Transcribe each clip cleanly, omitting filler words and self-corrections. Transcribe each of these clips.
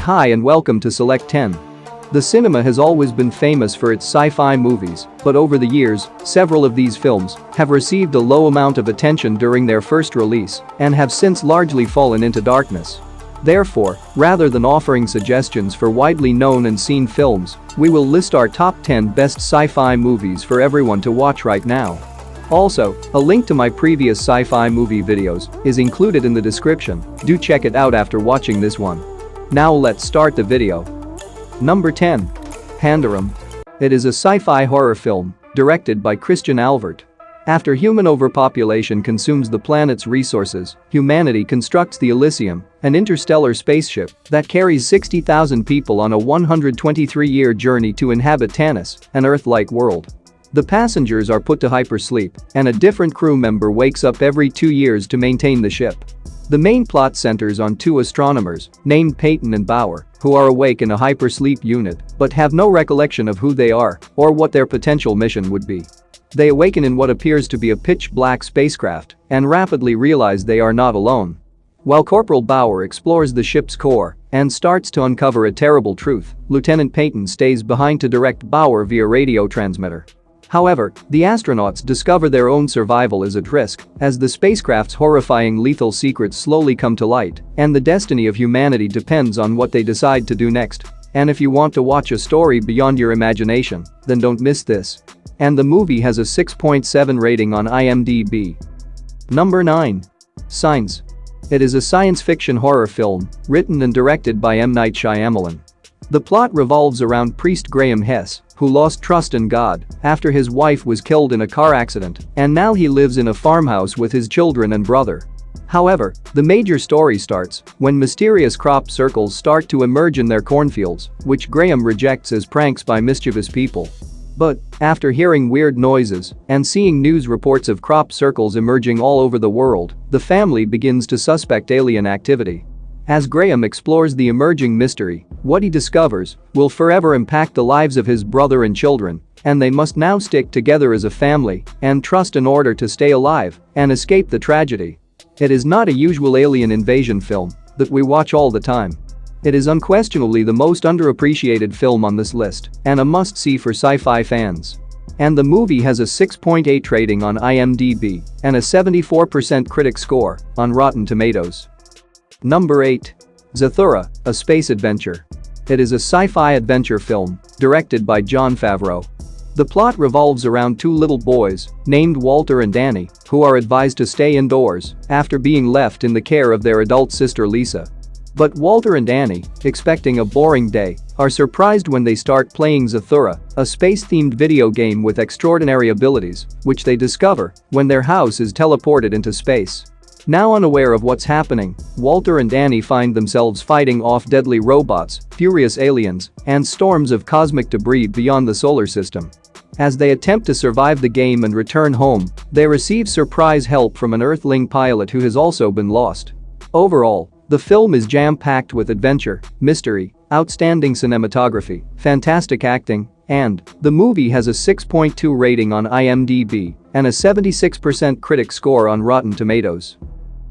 Hi and welcome to Select 10. The cinema has always been famous for its sci-fi movies, but over the years, several of these films have received a low amount of attention during their first release and have since largely fallen into darkness. Therefore, rather than offering suggestions for widely known and seen films, we will list our top 10 best sci-fi movies for everyone to watch right now. Also, a link to my previous sci-fi movie videos is included in the description. Do check it out after watching this one. Now let's start the video. Number 10. Pandorum. It is a sci-fi horror film directed by Christian Alvart. After human overpopulation consumes the planet's resources, humanity constructs the Elysium, an interstellar spaceship that carries 60,000 people on a 123-year journey to inhabit Tanis, an Earth-like world. The passengers are put to hypersleep, and a different crew member wakes up every 2 years to maintain the ship. The main plot centers on two astronomers, named Peyton and Bauer, who are awake in a hypersleep unit but have no recollection of who they are or what their potential mission would be. They awaken in what appears to be a pitch-black spacecraft and rapidly realize they are not alone. While Corporal Bauer explores the ship's core and starts to uncover a terrible truth, Lieutenant Peyton stays behind to direct Bauer via radio transmitter. However, the astronauts discover their own survival is at risk as the spacecraft's horrifying lethal secrets slowly come to light, and the destiny of humanity depends on what they decide to do next. And if you want to watch a story beyond your imagination, then don't miss this. And the movie has a 6.7 rating on IMDb. Number 9. Signs. It is a science fiction horror film written and directed by M. Night Shyamalan. The plot revolves around priest Graham Hess, who lost trust in God after his wife was killed in a car accident, and now he lives in a farmhouse with his children and brother. However, the major story starts when mysterious crop circles start to emerge in their cornfields, which Graham rejects as pranks by mischievous people. But, after hearing weird noises and seeing news reports of crop circles emerging all over the world, the family begins to suspect alien activity. As Graham explores the emerging mystery, what he discovers will forever impact the lives of his brother and children, and they must now stick together as a family and trust in order to stay alive and escape the tragedy. It is not a usual alien invasion film that we watch all the time. It is unquestionably the most underappreciated film on this list and a must-see for sci-fi fans. And the movie has a 6.8 rating on IMDb and a 74% critic score on Rotten Tomatoes. Number 8. Zathura, a space adventure. It is a sci-fi adventure film directed by Jon Favreau. The plot revolves around two little boys named Walter and Danny who are advised to stay indoors after being left in the care of their adult sister Lisa. But Walter and Danny, expecting a boring day, are surprised when they start playing Zathura, a space-themed video game with extraordinary abilities, which they discover when their house is teleported into space. Now unaware of what's happening, Walter and Danny find themselves fighting off deadly robots, furious aliens, and storms of cosmic debris beyond the solar system. As they attempt to survive the game and return home, they receive surprise help from an Earthling pilot who has also been lost. Overall, the film is jam-packed with adventure, mystery, outstanding cinematography, fantastic acting, and the movie has a 6.2 rating on IMDb and a 76% critic score on Rotten Tomatoes.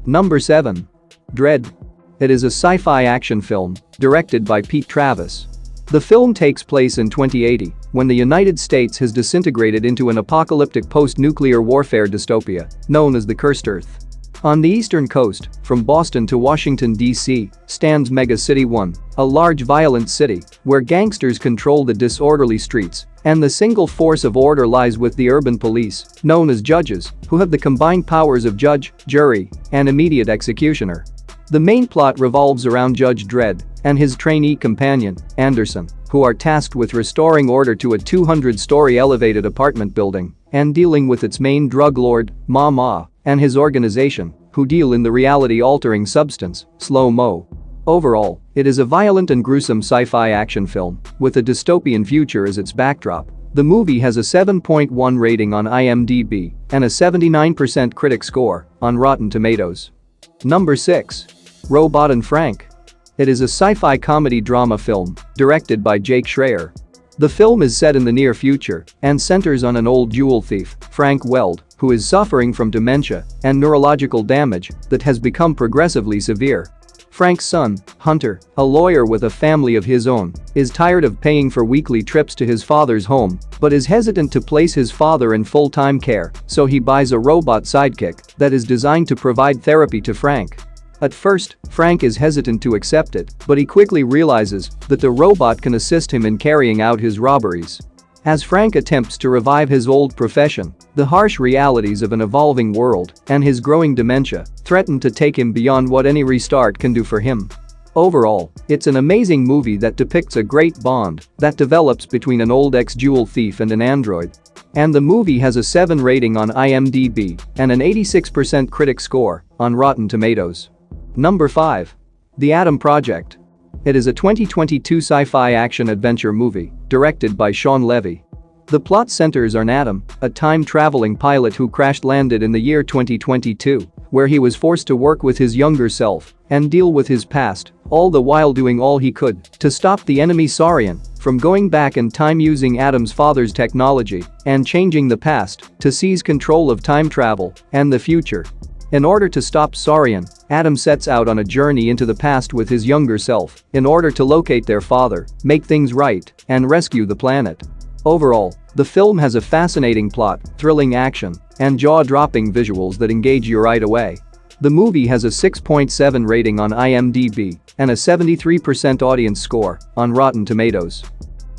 Number 7. DREDD. It is a sci-fi action film directed by Pete Travis. The film takes place in 2080 when the United States has disintegrated into an apocalyptic post-nuclear warfare dystopia known as the Cursed Earth. On the eastern coast, from Boston to Washington, D.C., stands Mega City 1, a large violent city where gangsters control the disorderly streets, and the single force of order lies with the urban police, known as judges, who have the combined powers of judge, jury, and immediate executioner. The main plot revolves around Judge Dredd and his trainee companion, Anderson, who are tasked with restoring order to a 200-story elevated apartment building and dealing with its main drug lord, Ma, and his organization, who deal in the reality-altering substance, slow-mo. Overall, it is a violent and gruesome sci-fi action film with a dystopian future as its backdrop. The movie has a 7.1 rating on IMDb and a 79% critic score on Rotten Tomatoes. Number 6. Robot and Frank. It is a sci-fi comedy drama film directed by Jake Schreier. The film is set in the near future and centers on an old jewel thief, Frank Weld, who is suffering from dementia and neurological damage that has become progressively severe. Frank's son, Hunter, a lawyer with a family of his own, is tired of paying for weekly trips to his father's home, but is hesitant to place his father in full-time care, so he buys a robot sidekick that is designed to provide therapy to Frank. At first, Frank is hesitant to accept it, but he quickly realizes that the robot can assist him in carrying out his robberies. As Frank attempts to revive his old profession, the harsh realities of an evolving world and his growing dementia threaten to take him beyond what any restart can do for him. Overall, it's an amazing movie that depicts a great bond that develops between an old ex-jewel thief and an android. And the movie has a 7 rating on IMDb and an 86% critic score on Rotten Tomatoes. Number 5. The Atom Project. It is a 2022 sci-fi action-adventure movie directed by Shawn Levy. The plot centers on Adam, a time-traveling pilot who crash-landed in the year 2022, where he was forced to work with his younger self and deal with his past, all the while doing all he could to stop the enemy Saurian from going back in time using Adam's father's technology and changing the past to seize control of time travel and the future. In order to stop Saurian, Adam sets out on a journey into the past with his younger self in order to locate their father, make things right, and rescue the planet. Overall, the film has a fascinating plot, thrilling action, and jaw-dropping visuals that engage you right away. The movie has a 6.7 rating on IMDb and a 73% audience score on Rotten Tomatoes.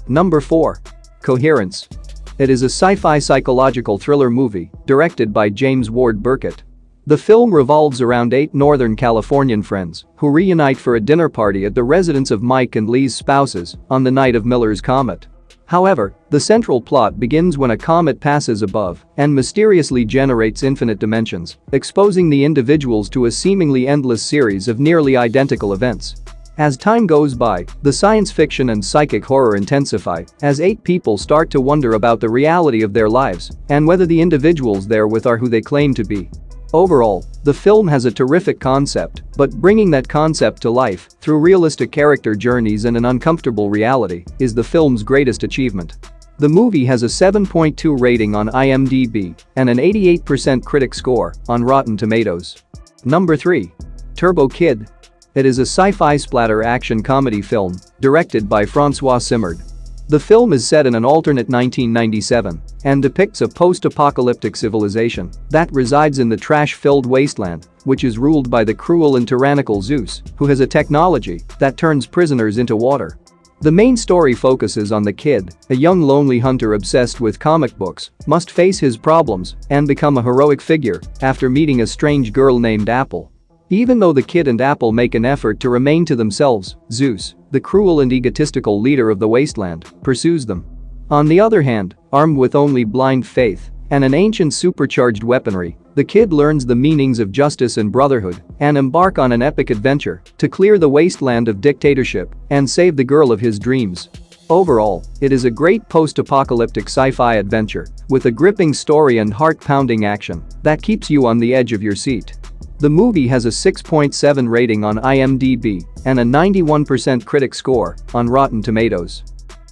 Number 4. Coherence. It is a sci-fi psychological thriller movie directed by James Ward Burkett. The film revolves around 8 Northern Californian friends who reunite for a dinner party at the residence of Mike and Lee's spouses on the night of Miller's comet. However, the central plot begins when a comet passes above and mysteriously generates infinite dimensions, exposing the individuals to a seemingly endless series of nearly identical events. As time goes by, the science fiction and psychic horror intensify as 8 people start to wonder about the reality of their lives and whether the individuals they're with are who they claim to be. Overall, the film has a terrific concept, but bringing that concept to life through realistic character journeys and an uncomfortable reality is the film's greatest achievement. The movie has a 7.2 rating on IMDb and an 88% critic score on Rotten Tomatoes. Number 3. Turbo Kid. It is a sci-fi splatter action comedy film directed by Francois Simard. The film is set in an alternate 1997 and depicts a post-apocalyptic civilization that resides in the trash-filled wasteland, which is ruled by the cruel and tyrannical Zeus, who has a technology that turns prisoners into water. The main story focuses on the kid, a young lonely hunter obsessed with comic books, must face his problems and become a heroic figure after meeting a strange girl named Apple. Even though the kid and Apple make an effort to remain to themselves, Zeus, the cruel and egotistical leader of the wasteland, pursues them. On the other hand, armed with only blind faith and an ancient supercharged weaponry, the kid learns the meanings of justice and brotherhood and embark on an epic adventure to clear the wasteland of dictatorship and save the girl of his dreams. Overall, it is a great post-apocalyptic sci-fi adventure with a gripping story and heart-pounding action that keeps you on the edge of your seat. The movie has a 6.7 rating on IMDb and a 91% critic score on Rotten Tomatoes.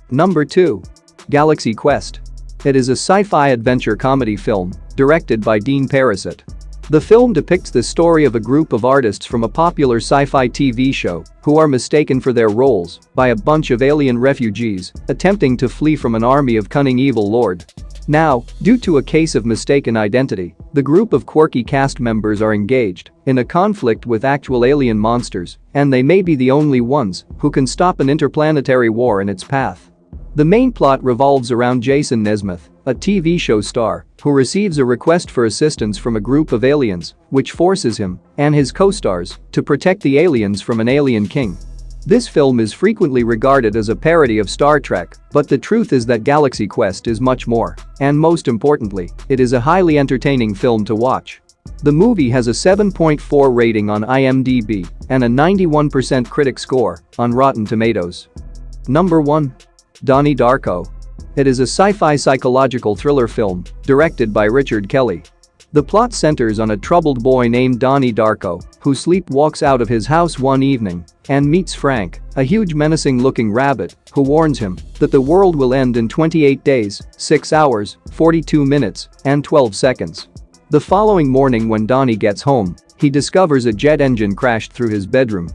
Number 2. Galaxy Quest. It is a sci-fi adventure comedy film directed by Dean Parasite. The film depicts the story of a group of artists from a popular sci-fi TV show who are mistaken for their roles by a bunch of alien refugees attempting to flee from an army of cunning evil lord. Now, due to a case of mistaken identity, the group of quirky cast members are engaged in a conflict with actual alien monsters, and they may be the only ones who can stop an interplanetary war in its path. The main plot revolves around Jason Nesmith, a TV show star who receives a request for assistance from a group of aliens, which forces him and his co-stars to protect the aliens from an alien king. This film is frequently regarded as a parody of Star Trek, but the truth is that Galaxy Quest is much more, and most importantly, it is a highly entertaining film to watch. The movie has a 7.4 rating on IMDb and a 91% critic score on Rotten Tomatoes. Number 1. Donnie Darko. It is a sci-fi psychological thriller film directed by Richard Kelly. The plot centers on a troubled boy named Donnie Darko who sleepwalks out of his house one evening and meets Frank, a huge menacing-looking rabbit who warns him that the world will end in 28 days, 6 hours, 42 minutes, and 12 seconds. The following morning when Donnie gets home, he discovers a jet engine crashed through his bedroom.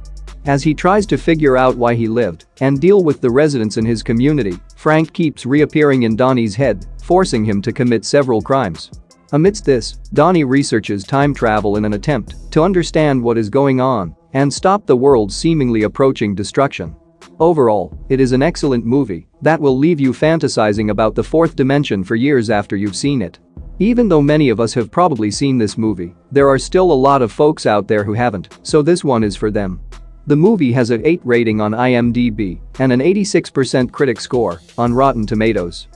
As he tries to figure out why he lived and deal with the residents in his community, Frank keeps reappearing in Donnie's head, forcing him to commit several crimes. Amidst this, Donnie researches time travel in an attempt to understand what is going on and stop the world's seemingly approaching destruction. Overall, it is an excellent movie that will leave you fantasizing about the fourth dimension for years after you've seen it. Even though many of us have probably seen this movie, there are still a lot of folks out there who haven't, so this one is for them. The movie has an 8 rating on IMDb and an 86% critic score on Rotten Tomatoes.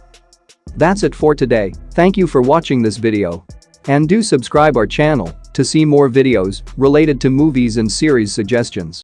That's it for today. Thank you for watching this video. And do subscribe our channel to see more videos related to movies and series suggestions.